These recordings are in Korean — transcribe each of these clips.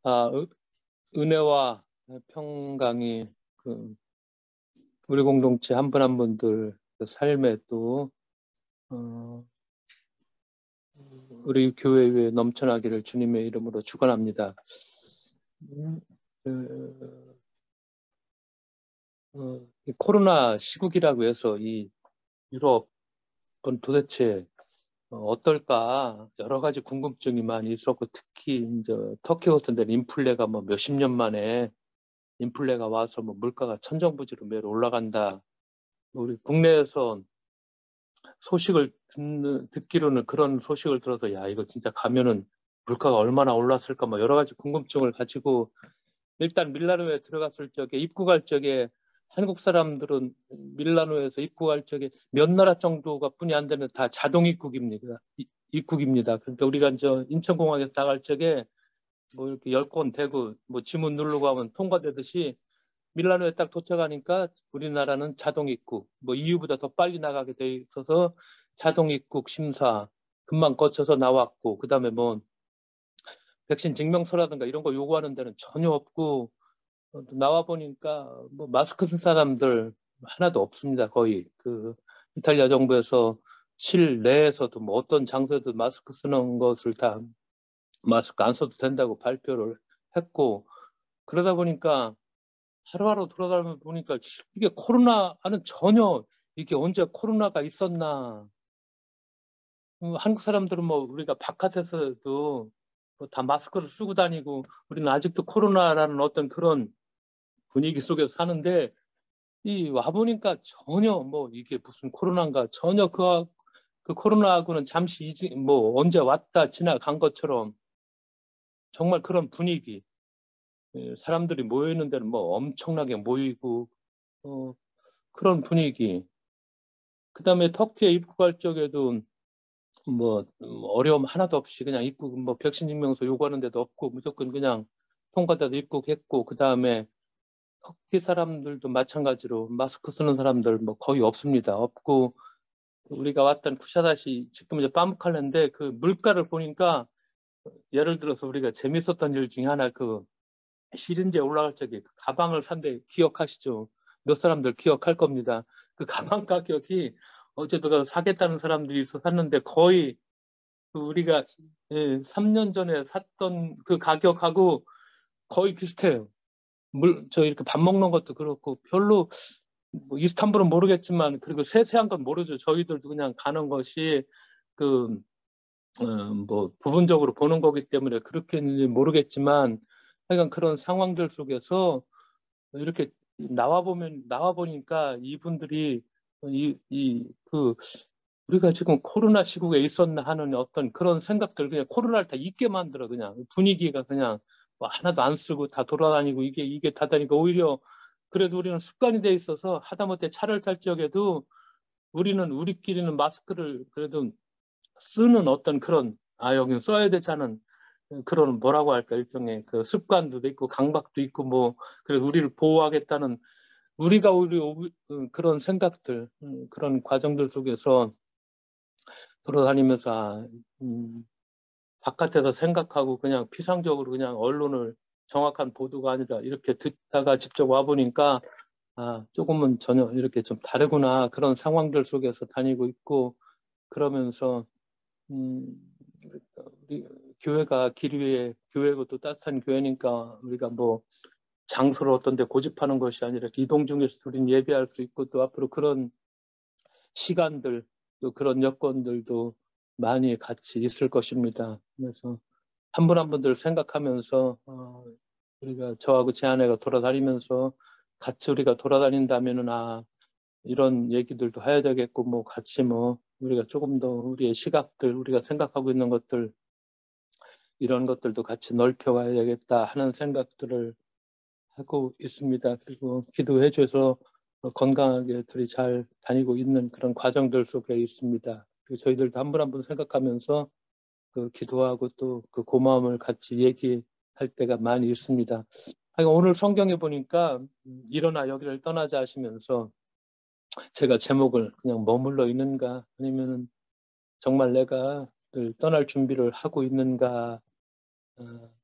아, 은혜와 평강이 우리 공동체 한 분 한 분들 삶에 또 우리 교회 위에 넘쳐나기를 주님의 이름으로 축원합니다. 이 코로나 시국이라고 해서 이 유럽은 도대체 어떨까 여러 가지 궁금증이 많이 있었고, 특히 이제 터키 같은 데는 인플레가 뭐 몇십 년 만에 인플레가 와서 뭐 물가가 천정부지로 매일 올라간다. 우리 국내에서 소식을 듣기로는 그런 소식을 들어서 야, 이거 진짜 가면은 물가가 얼마나 올랐을까 뭐 여러 가지 궁금증을 가지고 일단 밀라노에 들어갔을 적에 입국할 적에 한국 사람들은 밀라노에서 입국할 적에 몇 나라 정도가 뿐이 안 되는 다 자동 입국입니다. 그러니까 우리가 이제 인천공항에서 나갈 적에 뭐 이렇게 열권 대고 뭐 지문 누르고 하면 통과되듯이 밀라노에 딱 도착하니까 우리나라는 자동 입국, 뭐 EU보다 더 빨리 나가게 돼 있어서 자동 입국 심사 금방 거쳐서 나왔고, 그다음에 뭐 백신 증명서라든가 이런 거 요구하는 데는 전혀 없고, 나와 보니까 뭐 마스크 쓴 사람들 하나도 없습니다. 거의 그 이탈리아 정부에서 실내에서도 뭐 어떤 장소에도 마스크 쓰는 것을 다 마스크 안 써도 된다고 발표를 했고, 그러다 보니까 하루하루 돌아가면 보니까 이게 코로나는 전혀, 이게 언제 코로나가 있었나. 한국 사람들은 뭐 우리가 바깥에서도 뭐다 마스크를 쓰고 다니고 우리는 아직도 코로나라는 어떤 그런 분위기 속에서 사는데, 이 와보니까 전혀 뭐 이게 무슨 코로나인가, 전혀 그 코로나하고는 잠시 뭐 언제 왔다 지나간 것처럼 정말 그런 분위기. 사람들이 모이는 데는 뭐 엄청나게 모이고 그런 분위기. 그다음에 터키에 입국할 적에도 뭐 어려움 하나도 없이 그냥 입국, 뭐 백신 증명서 요구하는 데도 없고 무조건 그냥 통과돼도 입국했고, 그다음에 터키 사람들도 마찬가지로 마스크 쓰는 사람들 뭐 거의 없습니다. 없고, 우리가 왔던 쿠샤다시 지금 이제 빠묵칼레인데 그 물가를 보니까, 예를 들어서 우리가 재밌었던 일 중에 하나, 그 시린제 올라갈 적에 그 가방을 산데 기억하시죠? 몇 사람들 기억할 겁니다. 그 가방 가격이 어제도 가서 사겠다는 사람들이 있어 샀는데 거의 그 우리가 3년 전에 샀던 그 가격하고 거의 비슷해요. 저 이렇게 밥 먹는 것도 그렇고 별로 뭐 이스탄불은 모르겠지만, 그리고 세세한 건 모르죠. 저희들도 그냥 가는 것이 그 뭐 부분적으로 보는 거기 때문에 그렇게는 모르겠지만, 하여간 그런 상황들 속에서 이렇게 나와 보니까 이분들이 그 우리가 지금 코로나 시국에 있었나 하는 어떤 그런 생각들, 그냥 코로나를 다 잊게 만들어. 그냥 분위기가 그냥 뭐 하나도 안 쓰고 다 돌아다니고 이게 다 다니까, 오히려 그래도 우리는 습관이 돼 있어서 하다못해 차를 탈 적에도 우리끼리는 마스크를 그래도 쓰는 어떤 그런, 여기 써야 되자는 그런, 뭐라고 할까, 일종의 그 습관도 있고 강박도 있고, 뭐 그래서 우리를 보호하겠다는 우리가 그런 생각들, 그런 과정들 속에서 돌아다니면서 바깥에서 생각하고 그냥 피상적으로 그냥 언론을 정확한 보도가 아니라 이렇게 듣다가 직접 와 보니까 조금은 전혀 이렇게 좀 다르구나, 그런 상황들 속에서 다니고 있고, 그러면서 음, 우리 교회가 길 위에 교회고 또 따뜻한 교회니까 우리가 뭐 장소를 어떤 데 고집하는 것이 아니라 이동 중에서 우리는 예배할 수 있고, 또 앞으로 그런 시간들, 또 그런 여건들도 많이 같이 있을 것입니다. 그래서 한 분 한 분들 생각하면서 우리가 저하고 제 아내가 돌아다니면서 같이 우리가 돌아다닌다면은 이런 얘기들도 해야 되겠고, 뭐 같이 뭐 우리가 조금 더 우리의 시각들, 우리가 생각하고 있는 것들, 이런 것들도 같이 넓혀가야 되겠다 하는 생각들을 하고 있습니다. 그리고 기도해 줘서 건강하게 둘이 잘 다니고 있는 그런 과정들 속에 있습니다. 그리고 저희들도 한 분 한 분 생각하면서 그 기도하고 또 그 고마움을 같이 얘기할 때가 많이 있습니다. 오늘 성경에 보니까 일어나 여기를 떠나자 하시면서 제가 제목을 그냥 머물러 있는가, 아니면은 정말 내가 늘 떠날 준비를 하고 있는가,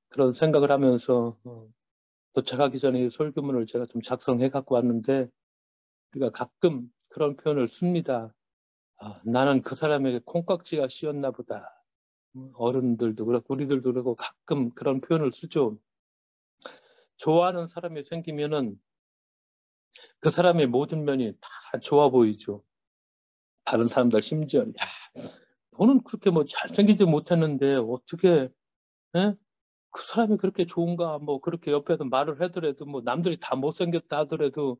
그런 생각을 하면서 도착하기 전에 이 설교문을 제가 좀 작성해 갖고 왔는데, 우리가 가끔 그런 표현을 씁니다. 나는 그 사람에게 콩깍지가 씌었나 보다. 어른들도 그렇고 우리들도 그렇고 가끔 그런 표현을 쓰죠. 좋아하는 사람이 생기면은 그 사람의 모든 면이 다 좋아 보이죠. 다른 사람들 심지어 너는 그렇게 뭐 잘생기지 못했는데 어떻게 에? 그 사람이 그렇게 좋은가? 뭐 그렇게 옆에서 말을 하더라도 뭐 남들이 다 못생겼다 하더라도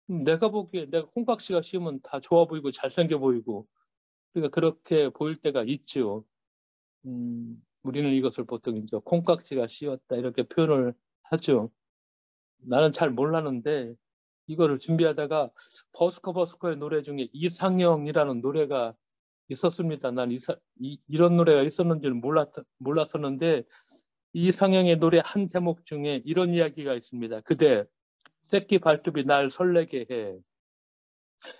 내가 보기에 내가 콩깍지가 씌우면 다 좋아 보이고 잘생겨 보이고 그러니까 그렇게 보일 때가 있죠. 우리는 이것을 보통 이제 콩깍지가 씌었다 이렇게 표현을 하죠. 나는 잘 몰랐는데 이거를 준비하다가 버스커의 노래 중에 이상형이라는 노래가 있었습니다. 난 이런 노래가 있었는지는 몰랐었는데 이상형의 노래 한 제목 중에 이런 이야기가 있습니다. 그대 새끼 발톱이 날 설레게 해.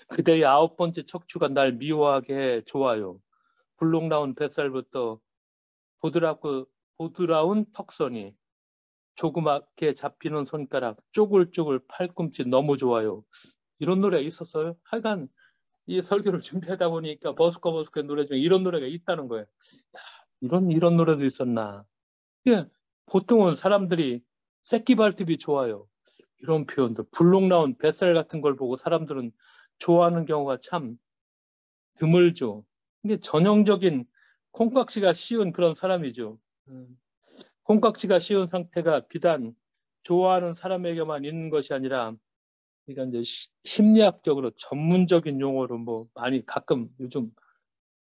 그대의 9번째 척추가 날 미워하게 해. 좋아요. 불룩 나온 뱃살부터 보드라운 턱선이 조그맣게 잡히는 손가락 쪼글쪼글 팔꿈치 너무 좋아요. 이런 노래가 있었어요. 하여간 이 설교를 준비하다 보니까 버스커의 노래 중에 이런 노래가 있다는 거예요. 이런 노래도 있었나. 예, 보통은 사람들이 새끼 발톱이 좋아요. 이런 표현들, 불룩 나온 뱃살 같은 걸 보고 사람들은 좋아하는 경우가 참 드물죠. 근데 전형적인 콩깍지가 씌운 그런 사람이죠. 콩깍지가 씌운 상태가 비단 좋아하는 사람에게만 있는 것이 아니라, 그러니까 이제 심리학적으로 전문적인 용어로 뭐 많이 가끔 요즘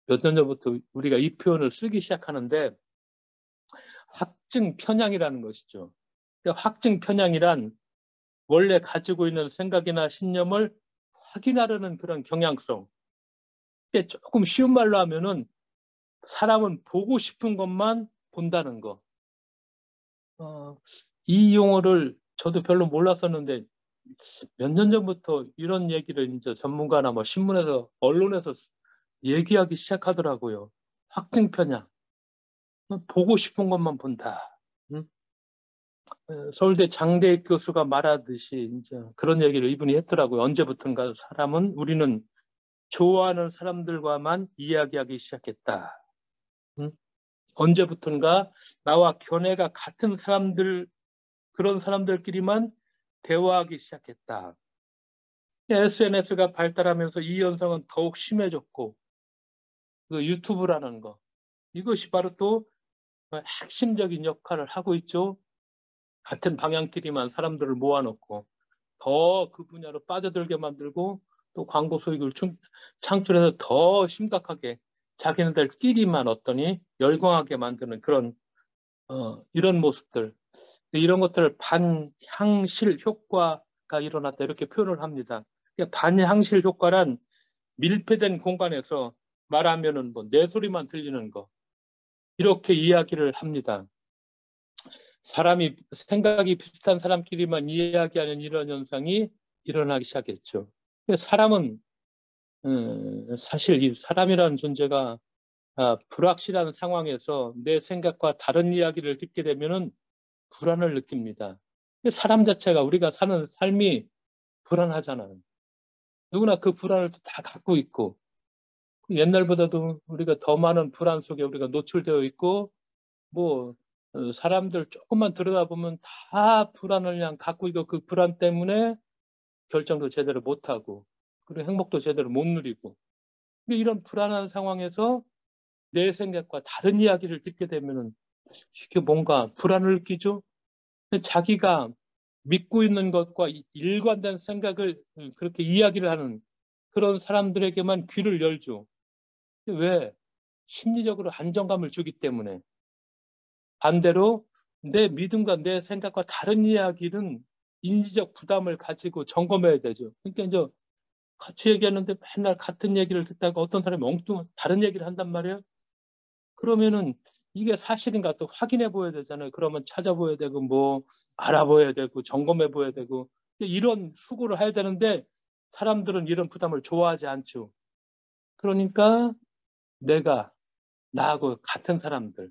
몇 년 전부터 우리가 이 표현을 쓰기 시작하는데, 확증 편향이라는 것이죠. 그러니까 확증 편향이란 원래 가지고 있는 생각이나 신념을 확인하려는 그런 경향성. 조금 쉬운 말로 하면은 사람은 보고 싶은 것만 본다는 거. 이 용어를 저도 별로 몰랐었는데 몇 년 전부터 이런 얘기를 이제 전문가나 뭐 신문에서 언론에서 얘기하기 시작하더라고요. 확증 편향. 보고 싶은 것만 본다. 서울대 장대익 교수가 말하듯이 이제 그런 얘기를 이분이 했더라고요. 언제부턴가 우리는 좋아하는 사람들과만 이야기하기 시작했다. 언제부턴가 나와 견해가 같은 사람들, 그런 사람들끼리만 대화하기 시작했다. SNS가 발달하면서 이 현상은 더욱 심해졌고, 그 유튜브라는 거, 이것이 바로 또 핵심적인 역할을 하고 있죠. 같은 방향끼리만 사람들을 모아놓고 더 그 분야로 빠져들게 만들고 또 광고 수익을 창출해서 더 심각하게 자기네들끼리만 어떠니 열광하게 만드는 그런 이런 모습들, 이런 것들을 반향실 효과가 일어났다 이렇게 표현을 합니다. 반향실 효과란 밀폐된 공간에서 말하면은 뭐 내 소리만 들리는 거 이렇게 이야기를 합니다. 사람이 생각이 비슷한 사람끼리만 이야기하는 이런 현상이 일어나기 시작했죠. 사람은 사실 이 사람이라는 존재가 불확실한 상황에서 내 생각과 다른 이야기를 듣게 되면은 불안을 느낍니다. 사람 자체가 우리가 사는 삶이 불안하잖아요. 누구나 그 불안을 다 갖고 있고 옛날보다도 우리가 더 많은 불안 속에 우리가 노출되어 있고 뭐 사람들 조금만 들여다보면 다 불안을 그냥 갖고 있고 그 불안 때문에 결정도 제대로 못하고 그리고 행복도 제대로 못 누리고 이런 불안한 상황에서 내 생각과 다른 이야기를 듣게 되면은 이게 뭔가 불안을 느끼죠. 자기가 믿고 있는 것과 일관된 생각을 그렇게 이야기를 하는 그런 사람들에게만 귀를 열죠. 왜? 심리적으로 안정감을 주기 때문에. 반대로 내 믿음과 내 생각과 다른 이야기는 인지적 부담을 가지고 점검해야 되죠. 그러니까 이제 같이 얘기하는데 맨날 같은 얘기를 듣다가 어떤 사람이 다른 얘기를 한단 말이에요. 그러면은 이게 사실인가 또 확인해 보여야 되잖아요. 그러면 찾아봐야 되고 뭐 알아봐야 되고 점검해 봐야 되고 이런 수고를 해야 되는데 사람들은 이런 부담을 좋아하지 않죠. 그러니까 나하고 같은 사람들,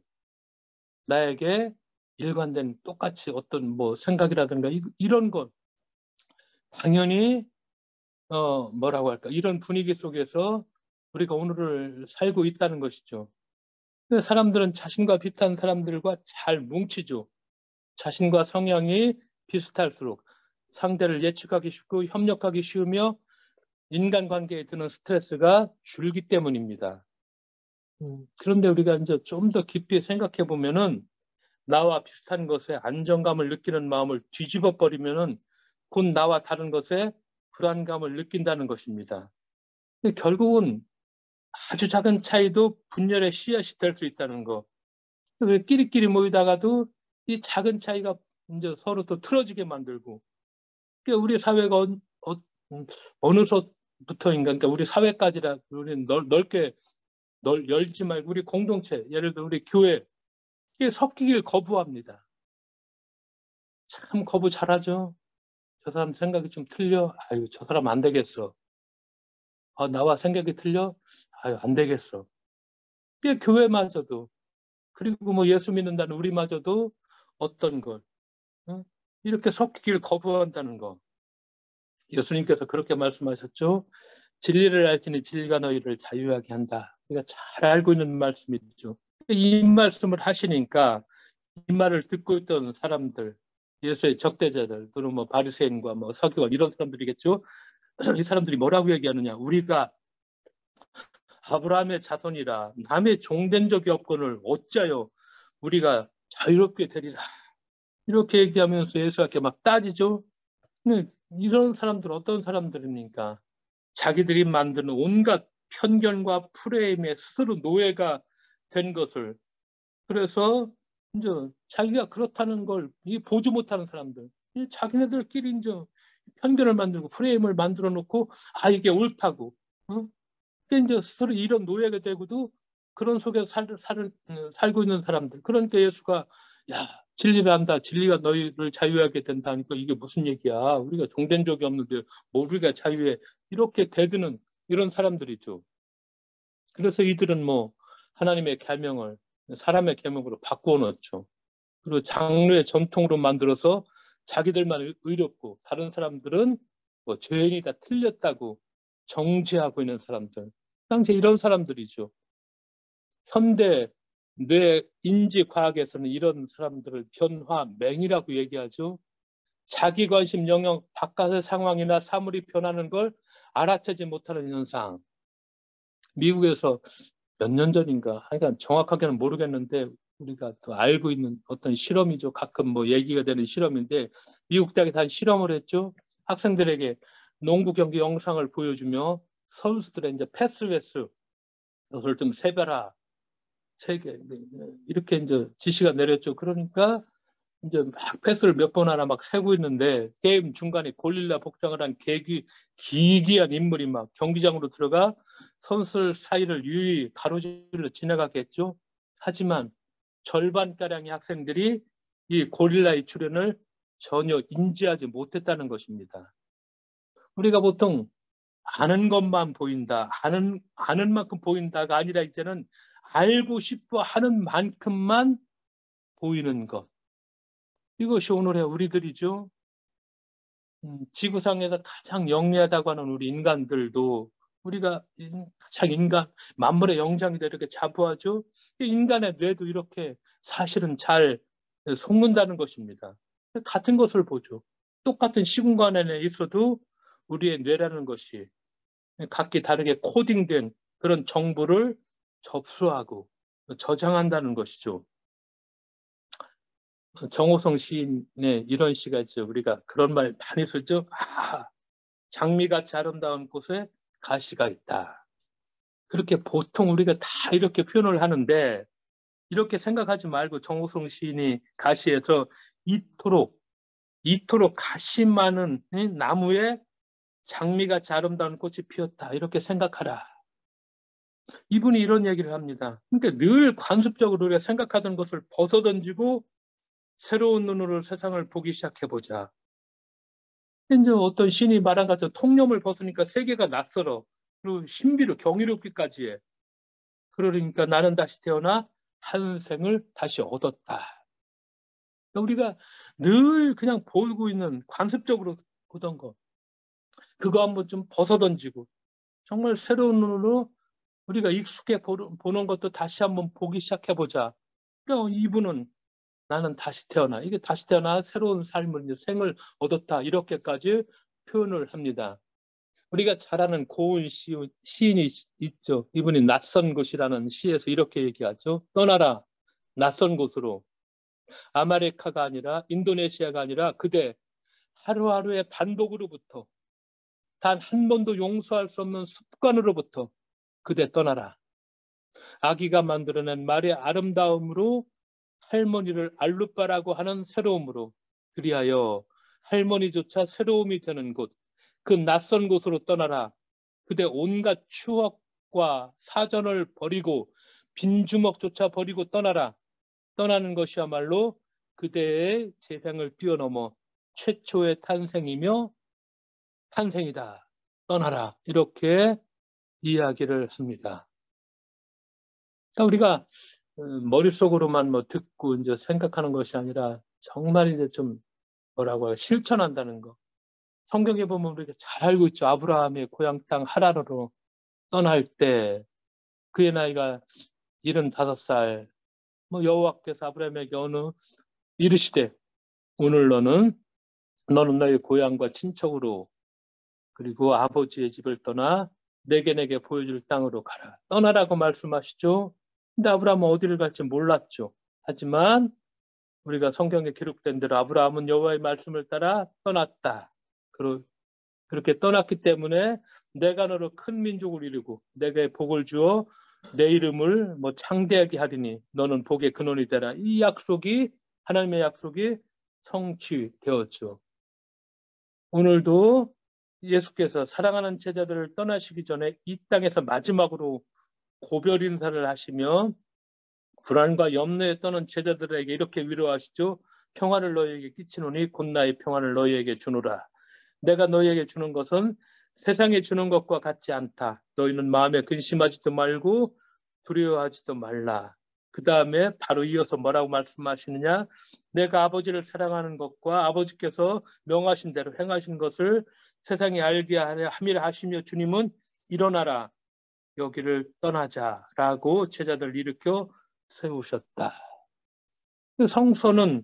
나에게 일관된 똑같이 어떤 뭐 생각이라든가 이런 것 당연히 뭐라고 할까 이런 분위기 속에서 우리가 오늘을 살고 있다는 것이죠. 사람들은 자신과 비슷한 사람들과 잘 뭉치죠. 자신과 성향이 비슷할수록 상대를 예측하기 쉽고 협력하기 쉬우며 인간관계에 드는 스트레스가 줄기 때문입니다. 그런데 우리가 이제 좀 더 깊이 생각해 보면은 나와 비슷한 것에 안정감을 느끼는 마음을 뒤집어 버리면은 곧 나와 다른 것에 불안감을 느낀다는 것입니다. 결국은 아주 작은 차이도 분열의 씨앗이 될 수 있다는 거. 왜 끼리끼리 모이다가도 이 작은 차이가 이제 서로 또 틀어지게 만들고, 그러니까 우리 사회가 어느 서부터인가, 그러니까 우리 사회까지라 우리는 넓게 열지 말고 우리 공동체, 예를 들어 우리 교회, 이게 섞이길 거부합니다. 참 거부 잘하죠. 저 사람 생각이 좀 틀려. 아유, 저 사람 안 되겠어. 나와 생각이 틀려. 아유, 안 되겠어. 이게 교회마저도, 그리고 뭐 예수 믿는다는 우리마저도 어떤 걸 이렇게 섞이길 거부한다는 거. 예수님께서 그렇게 말씀하셨죠. 진리를 알지니 진리가 너희를 자유하게 한다. 우리가 잘 알고 있는 말씀이죠. 이 말씀을 하시니까 이 말을 듣고 있던 사람들, 예수의 적대자들, 또는 뭐 바리새인과 뭐 서기관 이런 사람들이겠죠. 이 사람들이 뭐라고 얘기하느냐? 우리가 아브라함의 자손이라 남의 종된 적이 없거늘 어찌하여 우리가 자유롭게 되리라. 이렇게 얘기하면서 예수님께 막 따지죠. 근데 이런 사람들 어떤 사람들입니까? 자기들이 만드는 온갖 편견과 프레임에 스스로 노예가 된 것을, 그래서 이제 자기가 그렇다는 걸 보지 못하는 사람들, 자기네들끼리 이제 편견을 만들고 프레임을 만들어 놓고 이게 옳다고, 이제 스스로 이런 노예가 되고도 그런 속에서 살고 있는 사람들. 그러니까 예수가 야 진리를 안다. 진리가 너희를 자유하게 된다니까 이게 무슨 얘기야. 우리가 종된 적이 없는데 뭐 우리가 자유해. 이렇게 대드는 이런 사람들이죠. 그래서 이들은 뭐 하나님의 계명을 사람의 계명으로 바꾸어 놓죠. 그리고 장르의 전통으로 만들어서 자기들만 의롭고 다른 사람들은 뭐 죄인이다 틀렸다고 정죄하고 있는 사람들. 당시 이런 사람들이죠. 현대 뇌 인지 과학에서는 이런 사람들을 변화맹이라고 얘기하죠. 자기 관심 영역 바깥의 상황이나 사물이 변하는 걸 알아채지 못하는 현상. 미국에서 몇 년 전인가, 하여간 정확하게는 모르겠는데 우리가 또 알고 있는 어떤 실험이죠. 가끔 뭐 얘기가 되는 실험인데 미국 대학에서 한 실험을 했죠. 학생들에게 농구 경기 영상을 보여주며 선수들의 이제 패스 이것을 좀 세배라, 세 개 이렇게 이제 지시가 내렸죠. 그러니까 이제 막 패스를 몇 번 하나 막 세고 있는데 게임 중간에 고릴라 복장을 한 기이한 인물이 막 경기장으로 들어가 선수들 사이를 유유히 가로질러 지나가겠죠. 하지만 절반가량의 학생들이 이 고릴라의 출현을 전혀 인지하지 못했다는 것입니다. 우리가 보통 아는 것만 보인다, 아는 만큼 보인다가 아니라 이제는 알고 싶어 하는 만큼만 보이는 것. 이것이 오늘의 우리들이죠. 지구상에서 가장 영리하다고 하는 우리 인간들도 우리가 가장 만물의 영장이다 이렇게 자부하죠. 인간의 뇌도 이렇게 사실은 잘 속는다는 것입니다. 같은 것을 보죠. 똑같은 시공간 안에 있어도 우리의 뇌라는 것이 각기 다르게 코딩된 그런 정보를 접수하고 저장한다는 것이죠. 정호성 시인의 이런 시가 있죠. 우리가 그런 말 많이 쓰죠. 장미같이 아름다운 곳에 가시가 있다. 그렇게 보통 우리가 다 이렇게 표현을 하는데 이렇게 생각하지 말고 정호성 시인이 가시에서 이토록 가시 많은 나무에 장미같이 아름다운 꽃이 피었다. 이렇게 생각하라. 이분이 이런 얘기를 합니다. 그러니까 늘 관습적으로 우리가 생각하던 것을 벗어던지고 새로운 눈으로 세상을 보기 시작해보자. 이제 어떤 신이 말한 것처럼 통념을 벗으니까 세계가 낯설어. 그리고 신비로 경이롭기까지 해. 그러니까 나는 다시 태어나 한 생을 다시 얻었다. 우리가 늘 그냥 보고 있는 관습적으로 보던 거, 그거 한번 좀 벗어던지고 정말 새로운 눈으로 우리가 익숙해 보는 것도 다시 한번 보기 시작해보자. 그러니까 이분은 나는 다시 태어나, 이게 다시 태어나 새로운 삶을, 생을 얻었다, 이렇게까지 표현을 합니다. 우리가 잘 아는 고은 시인이 있죠. 이분이 낯선 곳이라는 시에서 이렇게 얘기하죠. 떠나라, 낯선 곳으로. 아메리카가 아니라, 인도네시아가 아니라 그대 하루하루의 반복으로부터, 단 한 번도 용서할 수 없는 습관으로부터 그대 떠나라. 아기가 만들어낸 말의 아름다움으로 할머니를 알루빠라고 하는 새로움으로, 그리하여 할머니조차 새로움이 되는 곳, 그 낯선 곳으로 떠나라. 그대 온갖 추억과 사전을 버리고 빈 주먹조차 버리고 떠나라. 떠나는 것이야말로 그대의 재생을 뛰어넘어 최초의 탄생이며 탄생이다. 떠나라. 이렇게 이야기를 합니다. 그러니까 우리가 머릿속으로만 뭐 듣고 이제 생각하는 것이 아니라 정말 이제 좀 뭐라고 해요? 실천한다는 거. 성경에 보면 우리가 잘 알고 있죠. 아브라함의 고향 땅 하란으로 떠날 때 그의 나이가 75살. 뭐 여호와께서 아브라함에게 이르시되 오늘 너는 너의 고향과 친척으로 그리고 아버지의 집을 떠나 내게 보여줄 땅으로 가라. 떠나라고 말씀하시죠. 근데 아브라함은 어디를 갈지 몰랐죠. 하지만 우리가 성경에 기록된 대로 아브라함은 여호와의 말씀을 따라 떠났다. 그렇게 떠났기 때문에 내가 너로 큰 민족을 이루고 내게 복을 주어 내 이름을 뭐 창대하게 하리니 너는 복의 근원이 되라. 이 약속이, 하나님의 약속이 성취되었죠. 오늘도 예수께서 사랑하는 제자들을 떠나시기 전에 이 땅에서 마지막으로 고별 인사를 하시며 불안과 염려에 떠는 제자들에게 이렇게 위로하시죠. 평화를 너희에게 끼치노니 곧 나의 평화를 너희에게 주노라. 내가 너희에게 주는 것은 세상에 주는 것과 같지 않다. 너희는 마음에 근심하지도 말고 두려워하지도 말라. 그 다음에 바로 이어서 뭐라고 말씀하시느냐. 내가 아버지를 사랑하는 것과 아버지께서 명하신 대로 행하신 것을 세상에 알게 함이라 하시며 주님은 일어나라. 여기를 떠나자라고 제자들 일으켜 세우셨다. 성서는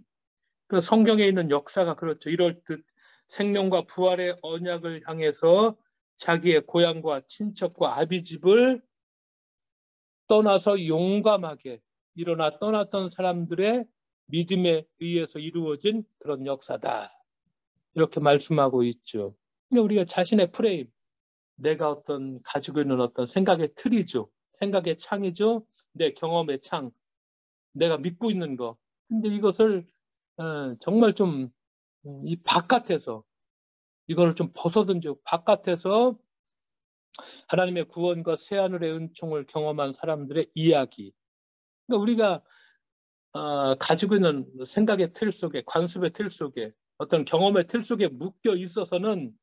그 성경에 있는 역사가 그렇죠. 이럴 듯 생명과 부활의 언약을 향해서 자기의 고향과 친척과 아비집을 떠나서 용감하게 일어나 떠났던 사람들의 믿음에 의해서 이루어진 그런 역사다. 이렇게 말씀하고 있죠. 근데 우리가 자신의 프레임, 내가 어떤 가지고 있는 어떤 생각의 틀이죠. 생각의 창이죠. 내 경험의 창, 내가 믿고 있는 거. 근데 이것을 정말 좀 이 바깥에서 이거를 좀 벗어던지고 바깥에서 하나님의 구원과 새하늘의 은총을 경험한 사람들의 이야기. 그러니까 우리가 가지고 있는 생각의 틀 속에, 관습의 틀 속에, 어떤 경험의 틀 속에 묶여 있어서는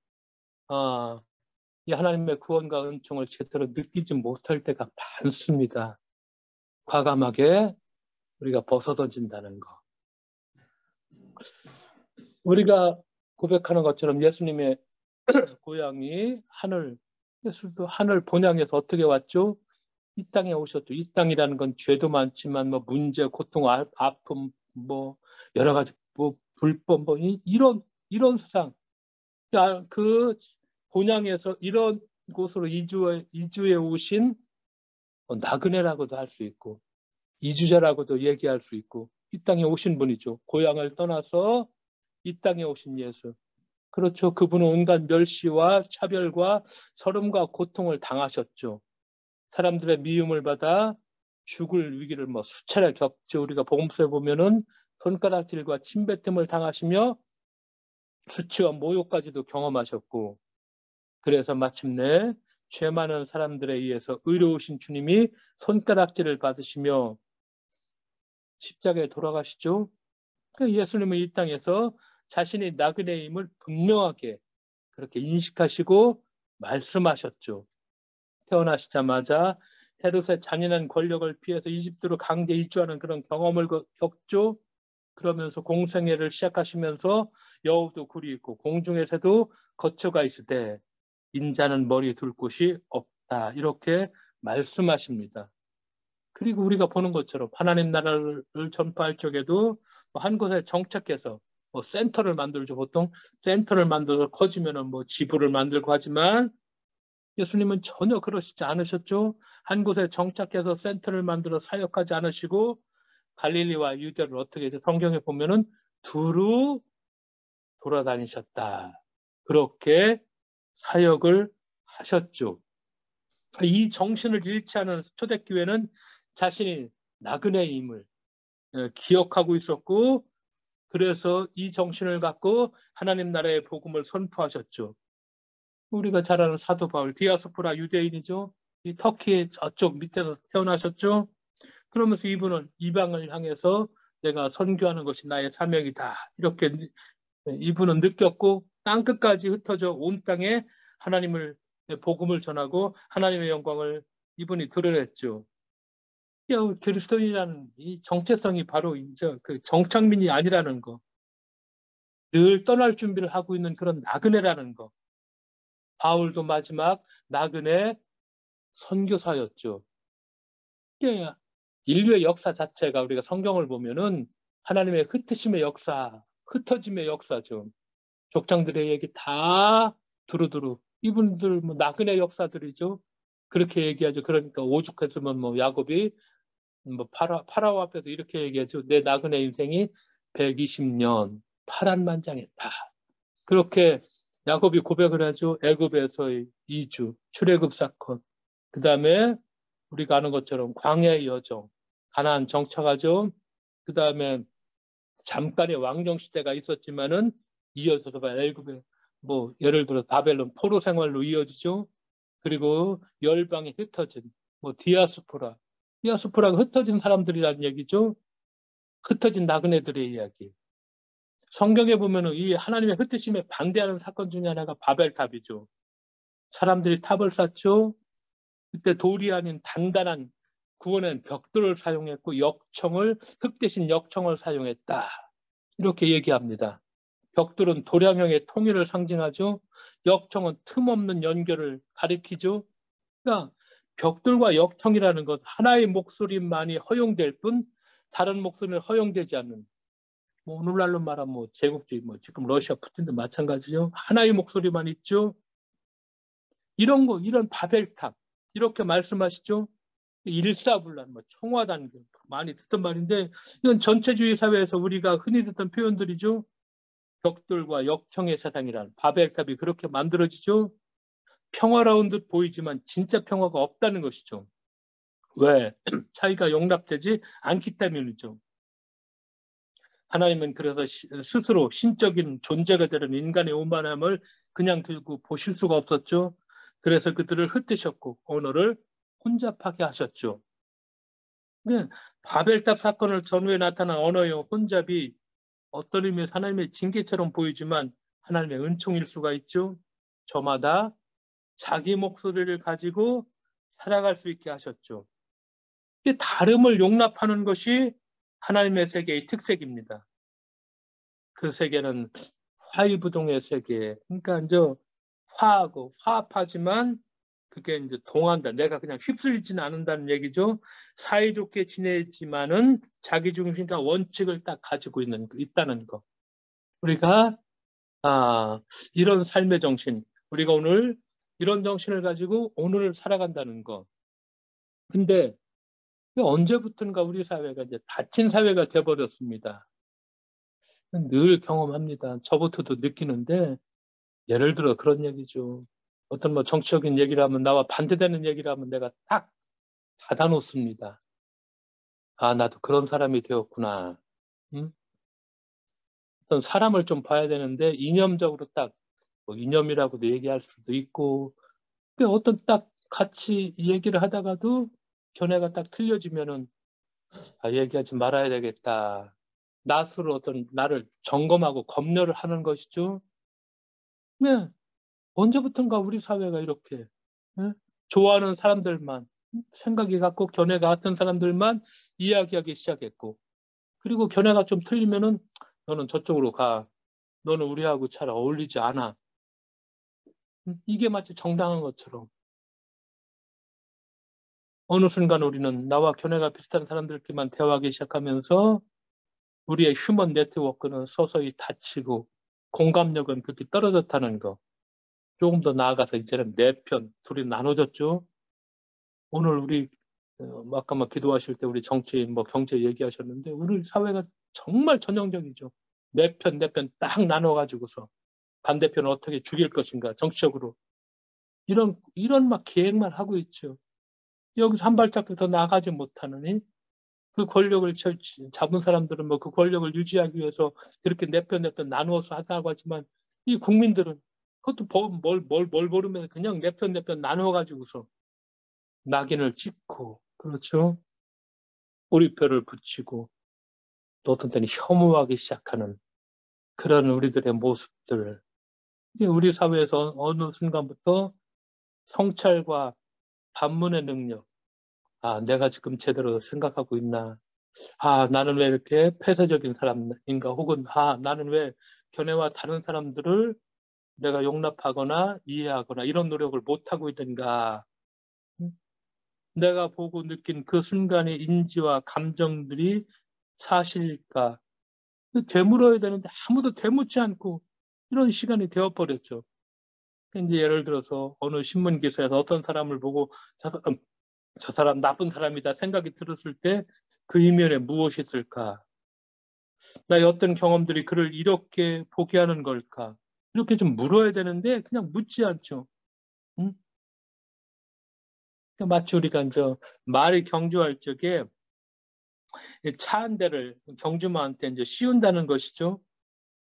이 하나님의 구원과 은총을 제대로 느끼지 못할 때가 많습니다. 과감하게 우리가 벗어던진다는 거. 우리가 고백하는 것처럼 예수님의 고향이 하늘, 예수도 하늘 본향에서 어떻게 왔죠? 이 땅에 오셨죠. 이 땅이라는 건 죄도 많지만 뭐 문제, 고통, 아픔, 뭐 여러 가지 뭐 불법 뭐 이런 세상. 그 본향에서 이런 곳으로 이주해 오신 나그네라고도 할 수 있고 이주자라고도 얘기할 수 있고 이 땅에 오신 분이죠. 고향을 떠나서 이 땅에 오신 예수. 그렇죠. 그분은 온갖 멸시와 차별과 서름과 고통을 당하셨죠. 사람들의 미움을 받아 죽을 위기를 뭐 수차례 겪죠. 우리가 복음서에 보면은 손가락질과 침뱉음을 당하시며 수치와 모욕까지도 경험하셨고, 그래서 마침내 죄 많은 사람들에 의해서 의로우신 주님이 손가락질을 받으시며 십자가에 돌아가시죠. 예수님은 이 땅에서 자신이 나그네임을 분명하게 그렇게 인식하시고 말씀하셨죠. 태어나시자마자 헤롯의 잔인한 권력을 피해서 이집트로 강제 이주하는 그런 경험을 겪죠. 그러면서 공생애를 시작하시면서 여우도 굴이 있고 공중의 새도 거처가 있으되 인자는 머리 둘 곳이 없다. 이렇게 말씀하십니다. 그리고 우리가 보는 것처럼 하나님 나라를 전파할 적에도 한 곳에 정착해서 센터를 만들죠. 보통 센터를 만들어서 커지면은 지부를 만들고 하지만 예수님은 전혀 그러시지 않으셨죠. 한 곳에 정착해서 센터를 만들어 사역하지 않으시고 갈릴리와 유대를 어떻게 해서 성경에 보면은 두루 돌아다니셨다. 그렇게 사역을 하셨죠. 이 정신을 잃지 않은 초대교회는 자신이 나그네임을 기억하고 있었고 그래서 이 정신을 갖고 하나님 나라의 복음을 선포하셨죠. 우리가 잘 아는 사도 바울, 디아스포라 유대인이죠. 이 터키의 저쪽 밑에서 태어나셨죠. 그러면서 이분은 이방을 향해서 내가 선교하는 것이 나의 사명이다. 이렇게 이분은 느꼈고 땅끝까지 흩어져 온 땅에 하나님을 복음을 전하고 하나님의 영광을 이분이 드러냈죠. 그리스도인이라는 이 정체성이 바로 이제 그 정착민이 아니라는 거, 늘 떠날 준비를 하고 있는 그런 나그네라는 거. 바울도 마지막 나그네 선교사였죠. 인류의 역사 자체가 우리가 성경을 보면은 하나님의 흩으심의 역사, 흩어짐의 역사죠. 족장들의 얘기 다 두루두루 이분들 나그네 역사들이죠. 그렇게 얘기하죠. 그러니까 오죽했으면 야곱이 파라오 앞에서 이렇게 얘기하죠. 내 나그네 인생이 120년 파란만장했다. 그렇게 야곱이 고백을 하죠. 애굽에서의 이주, 출애굽 사건. 그 다음에 우리가 아는 것처럼 광야의 여정, 가나안 정착하죠. 그 다음에 잠깐의 왕정 시대가 있었지만은 이어서도 애굽에 예를 들어 바벨론 포로 생활로 이어지죠. 그리고 열방에 흩어진 디아스포라가 흩어진 사람들이라는 얘기죠. 흩어진 나그네들의 이야기. 성경에 보면은 이 하나님의 흩으심에 반대하는 사건 중에 하나가 바벨탑이죠. 사람들이 탑을 쌓죠. 그때 돌이 아닌 단단한 구원의 벽돌을 사용했고 흙 대신 역청을 사용했다. 이렇게 얘기합니다. 벽돌은 도량형의 통일을 상징하죠. 역청은 틈없는 연결을 가리키죠. 그러니까 벽돌과 역청이라는 것 하나의 목소리만이 허용될 뿐 다른 목소리는 허용되지 않는 오늘날로 말하면 제국주의 지금 러시아 푸틴도 마찬가지죠. 하나의 목소리만 있죠. 이런 바벨탑 이렇게 말씀하시죠. 일사불란 총화단계 많이 듣던 말인데 이건 전체주의 사회에서 우리가 흔히 듣던 표현들이죠. 벽돌과 역청의 세상이란 바벨탑이 그렇게 만들어지죠. 평화로운 듯 보이지만 진짜 평화가 없다는 것이죠. 왜? 차이가 용납되지 않기 때문이죠. 하나님은 그래서 스스로 신적인 존재가 되는 인간의 오만함을 그냥 들고 보실 수가 없었죠. 그래서 그들을 흩으셨고 언어를 혼잡하게 하셨죠. 네, 바벨탑 사건을 전후에 나타난 언어의 혼잡이 어떤 의미에서 하나님의 징계처럼 보이지만 하나님의 은총일 수가 있죠. 저마다 자기 목소리를 가지고 살아갈 수 있게 하셨죠. 이 다름을 용납하는 것이 하나님의 세계의 특색입니다. 그 세계는 화의부동의 세계. 그러니까 이제 화하고 화합하지만 그게 이제 동한다. 내가 그냥 휩쓸리지는 않는다는 얘기죠. 사이좋게 지내지만은 자기 중심과 원칙을 딱 가지고 있다는 거. 우리가 이런 삶의 정신, 우리가 오늘 이런 정신을 가지고 오늘을 살아간다는 거. 근데 언제부턴가 우리 사회가 이제 닫힌 사회가 돼버렸습니다. 늘 경험합니다. 저부터도 느끼는데 예를 들어 그런 얘기죠. 어떤 정치적인 얘기를 하면 나와 반대되는 얘기를 하면 내가 딱 닫아놓습니다. 나도 그런 사람이 되었구나. 응? 어떤 사람을 좀 봐야 되는데 이념적으로 딱 이념이라고도 얘기할 수도 있고 어떤 딱 같이 얘기를 하다가도 견해가 딱 틀려지면은 얘기하지 말아야 되겠다. 나스로 어떤 나를 점검하고 검열을 하는 것이죠. 네. 언제부턴가 우리 사회가 이렇게 좋아하는 사람들만 생각이 같고 견해가 같은 사람들만 이야기하기 시작했고 그리고 견해가 좀 틀리면은 너는 저쪽으로 가. 너는 우리하고 잘 어울리지 않아. 이게 마치 정당한 것처럼. 어느 순간 우리는 나와 견해가 비슷한 사람들끼리만 대화하기 시작하면서 우리의 휴먼 네트워크는 서서히 닫히고 공감력은 그렇게 떨어졌다는 거. 조금 더 나아가서 이제는 네 편, 둘이 나눠졌죠. 오늘 우리 아까 막 기도하실 때 우리 정치, 뭐 경제 얘기하셨는데 우리 사회가 정말 전형적이죠. 네 편, 네 편 딱 나눠가지고서 반대편을 어떻게 죽일 것인가 정치적으로 이런 막 계획만 하고 있죠. 여기서 한 발짝도 더 나가지 못하느니 그 권력을 잡은 사람들은 뭐 그 권력을 유지하기 위해서 그렇게 네 편 네 편 나누어서 하다고 하지만 이 국민들은 그것도 뭘 모르면 그냥 네 편 네 편 나눠가지고서 낙인을 찍고 그렇죠. 우리표를 붙이고 또 어떤 때는 혐오하기 시작하는 그런 우리들의 모습들. 우리 사회에서 어느 순간부터 성찰과 반문의 능력. 아, 내가 지금 제대로 생각하고 있나? 아, 나는 왜 이렇게 폐쇄적인 사람인가? 혹은 아, 나는 왜 견해와 다른 사람들을 내가 용납하거나 이해하거나 이런 노력을 못하고 있는가? 내가 보고 느낀 그 순간의 인지와 감정들이 사실일까? 되물어야 되는데 아무도 되묻지 않고 이런 시간이 되어버렸죠. 이제 예를 들어서 어느 신문 기사에서 어떤 사람을 보고 저 사람 나쁜 사람이다 생각이 들었을 때 그 이면에 무엇이 있을까? 나의 어떤 경험들이 그를 이렇게 보게 하는 걸까? 이렇게 좀 물어야 되는데 그냥 묻지 않죠. 응? 그러니까 마치 우리가 이제 말이 경주할 적에 차 한 대를 경주마한테 이제 씌운다는 것이죠.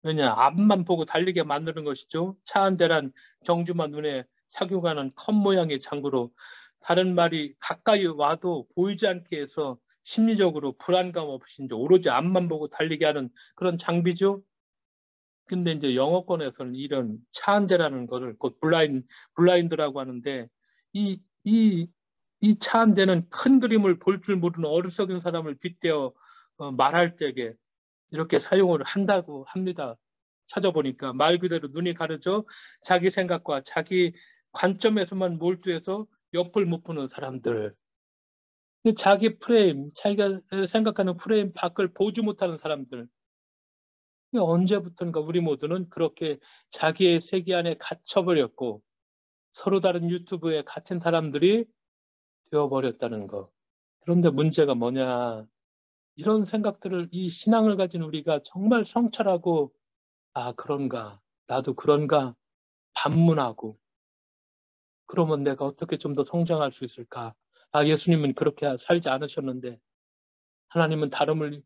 왜냐, 앞만 보고 달리게 만드는 것이죠. 차 한 대란 경주마 눈에 착용하는 컵 모양의 장구로 다른 말이 가까이 와도 보이지 않게 해서 심리적으로 불안감 없이 이제 오로지 앞만 보고 달리게 하는 그런 장비죠. 근데 이제 영어권에서는 이런 차 한 대라는 거를 곧 블라인드라고 하는데 이 차 한 대는 큰 그림을 볼 줄 모르는 어리석은 사람을 빗대어 말할 때에 이렇게 사용을 한다고 합니다. 찾아보니까 말 그대로 눈이 가려져 자기 생각과 자기 관점에서만 몰두해서 옆을 못 보는 사람들. 자기 프레임, 자기가 생각하는 프레임 밖을 보지 못하는 사람들. 언제부턴가 우리 모두는 그렇게 자기의 세계 안에 갇혀버렸고 서로 다른 유튜브에 갇힌 사람들이 되어버렸다는 거. 그런데 문제가 뭐냐. 이런 생각들을 이 신앙을 가진 우리가 정말 성찰하고 아 그런가 나도 그런가 반문하고 그러면 내가 어떻게 좀 더 성장할 수 있을까. 아 예수님은 그렇게 살지 않으셨는데 하나님은 다름을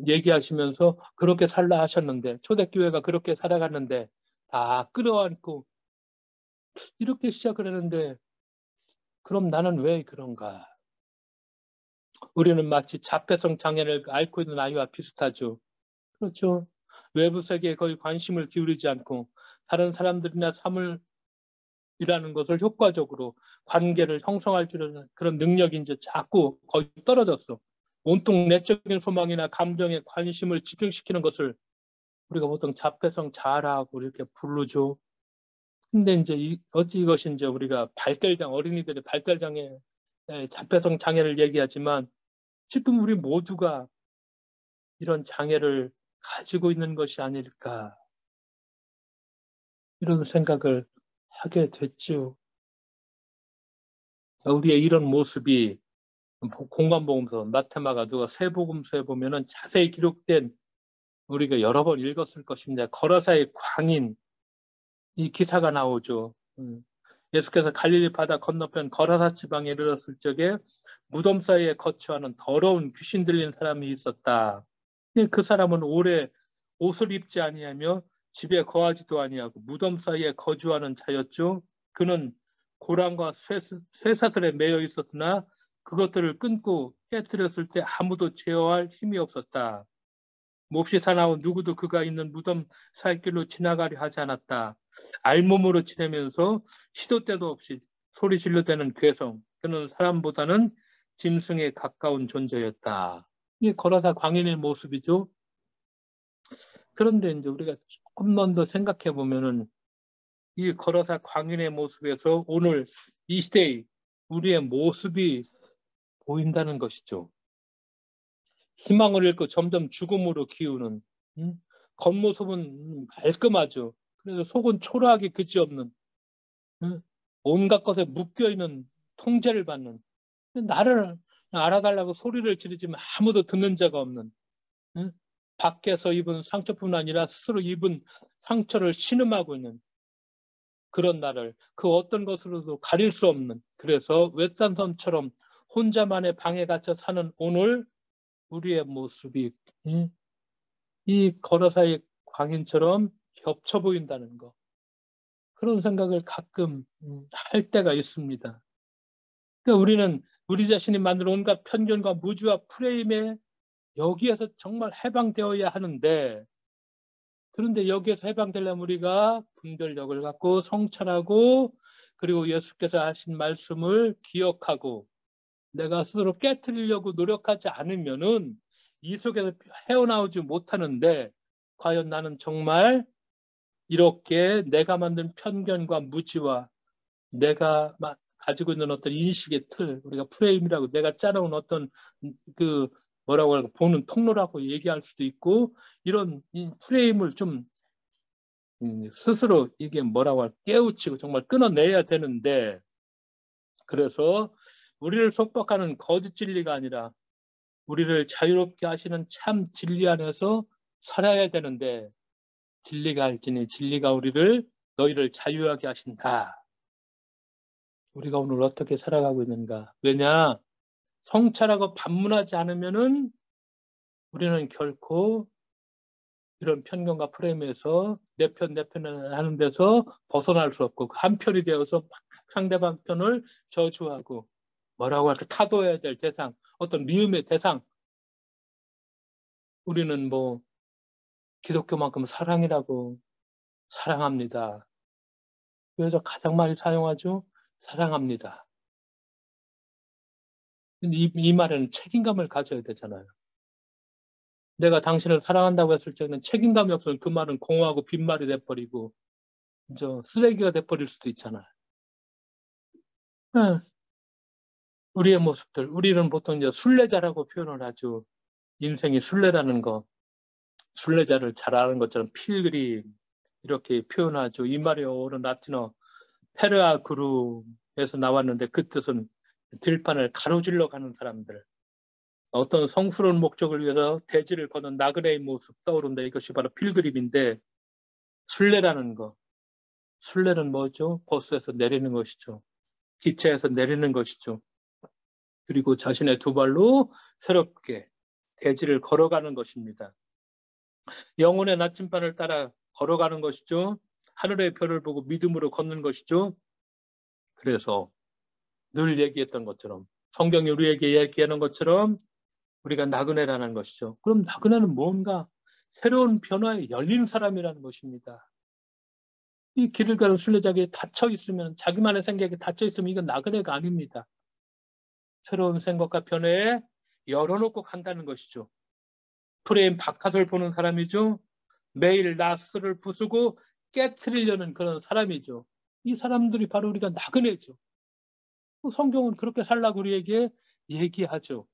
얘기하시면서 그렇게 살라 하셨는데 초대교회가 그렇게 살아갔는데 다 끌어안고 이렇게 시작을 했는데 그럼 나는 왜 그런가. 우리는 마치 자폐성 장애를 앓고 있는 아이와 비슷하죠. 그렇죠. 외부 세계에 거의 관심을 기울이지 않고 다른 사람들이나 삶을 이라는 것을 효과적으로 관계를 형성할 줄 아는 그런 능력이 이제 자꾸 거의 떨어졌어. 온통 내적인 소망이나 감정에 관심을 집중시키는 것을 우리가 보통 자폐성 자아라고 이렇게 부르죠. 근데 이제 어찌 이것이 이제 우리가 어린이들의 발달장애, 자폐성 장애를 얘기하지만 지금 우리 모두가 이런 장애를 가지고 있는 것이 아닐까 이런 생각을 하게 됐죠. 우리의 이런 모습이 공관복음서 마테마가 누가 세복음서에 보면은 자세히 기록된 우리가 여러 번 읽었을 것입니다. 거라사의 광인 이 기사가 나오죠. 예수께서 갈릴리 바다 건너편 거라사 지방에 이르렀을 적에 무덤 사이에 거처하는 더러운 귀신 들린 사람이 있었다. 그 사람은 오래 옷을 입지 아니하며 집에 거하지도 아니하고 무덤 사이에 거주하는 자였죠. 그는 고랑과 쇠사슬에 매여 있었으나 그것들을 끊고 깨뜨렸을 때 아무도 제어할 힘이 없었다. 몹시 사나운 누구도 그가 있는 무덤 살길로 지나가려 하지 않았다. 알몸으로 지내면서 시도 때도 없이 소리 질러대는 괴성. 그는 사람보다는 짐승에 가까운 존재였다. 이게 거라사 광인의 모습이죠. 그런데 이제 우리가 조금만 더 생각해 보면은 이 거라사 광인의 모습에서 오늘 이 시대의 우리의 모습이 보인다는 것이죠. 희망을 잃고 점점 죽음으로 기우는, 겉모습은 말끔하죠. 그래서 속은 초라하게 그지없는, 온갖 것에 묶여있는 통제를 받는, 나를 알아달라고 소리를 지르지만 아무도 듣는 자가 없는, 밖에서 입은 상처뿐 아니라 스스로 입은 상처를 신음하고 있는 그런 나를 그 어떤 것으로도 가릴 수 없는, 그래서 외딴 섬처럼 혼자만의 방에 갇혀 사는 오늘 우리의 모습이 이 거라사의 광인처럼 겹쳐 보인다는 거, 그런 생각을 가끔 할 때가 있습니다. 그러니까 우리는 우리 자신이 만든 온갖 편견과 무지와 프레임에 여기에서 정말 해방되어야 하는데, 그런데 여기에서 해방되려면 우리가 분별력을 갖고 성찰하고, 그리고 예수께서 하신 말씀을 기억하고 내가 스스로 깨트리려고 노력하지 않으면은 이 속에서 헤어나오지 못하는데, 과연 나는 정말 이렇게 내가 만든 편견과 무지와 내가 가지고 있는 어떤 인식의 틀, 우리가 프레임이라고 내가 짜놓은 어떤 그 뭐라고 할까, 보는 통로라고 얘기할 수도 있고, 이런 이 프레임을 좀 스스로 이게 뭐라고 할까, 깨우치고 정말 끊어내야 되는데, 그래서 우리를 속박하는 거짓 진리가 아니라 우리를 자유롭게 하시는 참 진리 안에서 살아야 되는데, 진리가 할지니 진리가 너희를 자유하게 하신다. 우리가 오늘 어떻게 살아가고 있는가? 왜냐? 성찰하고 반문하지 않으면은 우리는 결코 이런 편견과 프레임에서 내 편을 하는 데서 벗어날 수 없고, 한 편이 되어서 상대방 편을 저주하고 뭐라고 할까, 타도해야 될 대상, 어떤 미움의 대상, 우리는 뭐 기독교만큼 사랑이라고 사랑합니다. 그래서 가장 많이 사용하죠. 사랑합니다. 이 말에는 책임감을 가져야 되잖아요. 내가 당신을 사랑한다고 했을 때는 책임감이 없으면 그 말은 공허하고 빈말이 돼버리고 이제 쓰레기가 돼버릴 수도 있잖아요. 네. 우리의 모습들, 우리는 보통 이제 순례자라고 표현을 하죠. 인생이 순례라는 거, 순례자를 잘 아는 것처럼 필그림 이렇게 표현하죠. 이 말이 오른 라틴어 페르아 그루에서 나왔는데, 그 뜻은 들판을 가로질러 가는 사람들, 어떤 성스러운 목적을 위해서 대지를 거는 나그네의 모습 떠오른다. 이것이 바로 필그림인데, 순례라는 거, 순례는 뭐죠? 버스에서 내리는 것이죠. 기차에서 내리는 것이죠. 그리고 자신의 두 발로 새롭게 대지를 걸어가는 것입니다. 영혼의 나침반을 따라 걸어가는 것이죠. 하늘의 별을 보고 믿음으로 걷는 것이죠. 그래서 늘 얘기했던 것처럼, 성경이 우리에게 얘기하는 것처럼 우리가 나그네라는 것이죠. 그럼 나그네는 뭔가 새로운 변화에 열린 사람이라는 것입니다. 이 길을 가는 순례자에게 닫혀 있으면, 자기만의 생각에 닫혀 있으면 이건 나그네가 아닙니다. 새로운 생각과 변화에 열어놓고 간다는 것이죠. 프레임 바깥을 보는 사람이죠. 매일 나스를 부수고 깨트리려는 그런 사람이죠. 이 사람들이 바로 우리가 나그네죠. 성경은 그렇게 살라고 우리에게 얘기하죠.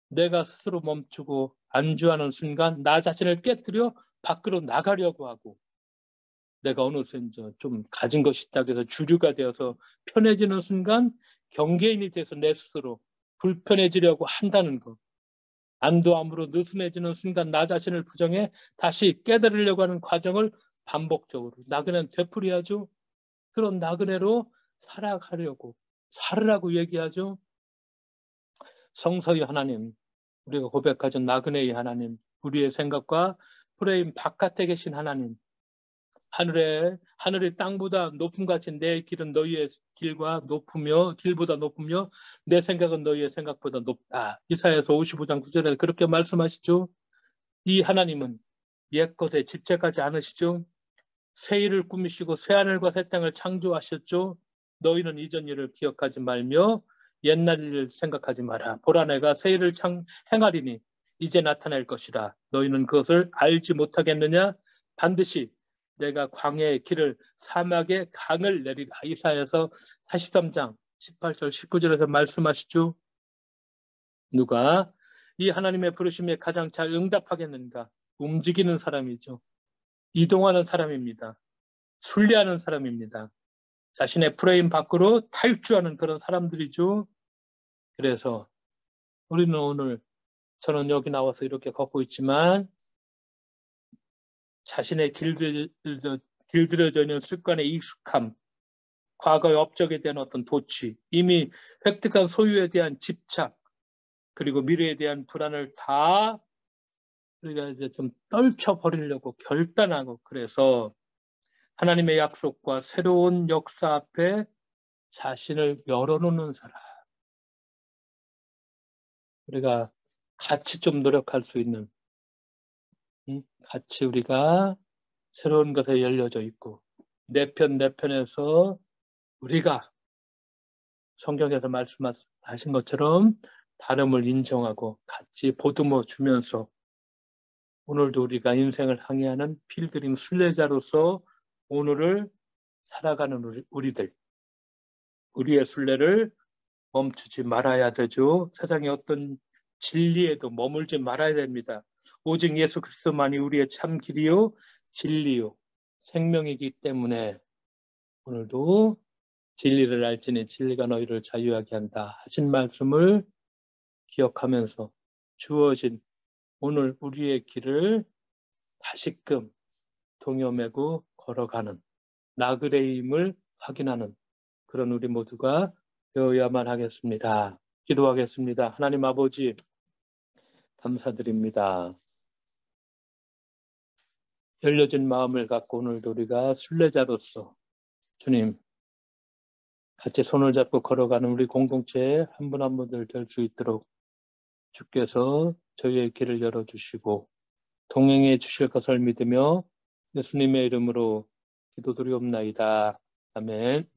내가 스스로 멈추고 안주하는 순간 나 자신을 깨트려 밖으로 나가려고 하고, 내가 어느새 좀 가진 것이 있다고 해서 주류가 되어서 편해지는 순간 경계인이 돼서 내 스스로 불편해지려고 한다는 것. 안도함으로 느슨해지는 순간 나 자신을 부정해 다시 깨달으려고 하는 과정을 반복적으로 나그네는 되풀이하죠. 그런 나그네로 살으라고 얘기하죠. 성서의 하나님, 우리가 고백하죠. 나그네의 하나님, 우리의 생각과 프레임 바깥에 계신 하나님, 하늘이 땅보다 높음 같이 내 길은 너희의 길보다 높으며 내 생각은 너희의 생각보다 높다. 이사야서 55장 9절에 그렇게 말씀하시죠. 이 하나님은 옛것에 집착하지 않으시죠. 새 일을 꾸미시고 새 하늘과 새 땅을 창조하셨죠. 너희는 이전 일을 기억하지 말며 옛날 일을 생각하지 마라. 보라 내가 새 일을 행하리니 이제 나타날 것이라. 너희는 그것을 알지 못하겠느냐? 반드시 내가 광야의 길을 사막의 강을 내리라. 이사야서 43장 18절 19절에서 말씀하시죠. 누가 이 하나님의 부르심에 가장 잘 응답하겠는가? 움직이는 사람이죠. 이동하는 사람입니다. 순례하는 사람입니다. 자신의 프레임 밖으로 탈주하는 그런 사람들이죠. 그래서 우리는 오늘, 저는 여기 나와서 이렇게 걷고 있지만 자신의 길들여져 있는 습관에 익숙함, 과거의 업적에 대한 어떤 도취, 이미 획득한 소유에 대한 집착, 그리고 미래에 대한 불안을 다 우리가 이제 좀 떨쳐버리려고 결단하고, 그래서 하나님의 약속과 새로운 역사 앞에 자신을 열어놓는 사람. 우리가 같이 좀 노력할 수 있는, 같이 우리가 새로운 것에 열려져 있고, 내 편에서 우리가 성경에서 말씀하신 것처럼 다름을 인정하고 같이 보듬어 주면서 오늘도 우리가 인생을 항해하는 필그림 순례자로서 오늘을 살아가는 우리들, 우리의 순례를 멈추지 말아야 되죠. 세상의 어떤 진리에도 머물지 말아야 됩니다. 오직 예수 그리스도만이 우리의 참 길이요 진리요 생명이기 때문에 오늘도 진리를 알지니 진리가 너희를 자유하게 한다 하신 말씀을 기억하면서 주어진 오늘 우리의 길을 다시금 동요매고 걸어가는 나그네의 힘을 확인하는 그런 우리 모두가 되어야만 하겠습니다. 기도하겠습니다. 하나님 아버지 감사드립니다. 열려진 마음을 갖고 오늘도 우리가 순례자로서 주님 같이 손을 잡고 걸어가는 우리 공동체에 한 분 한 분들 될 수 있도록 주께서 저희의 길을 열어주시고 동행해 주실 것을 믿으며 예수님의 이름으로 기도드리옵나이다. 아멘.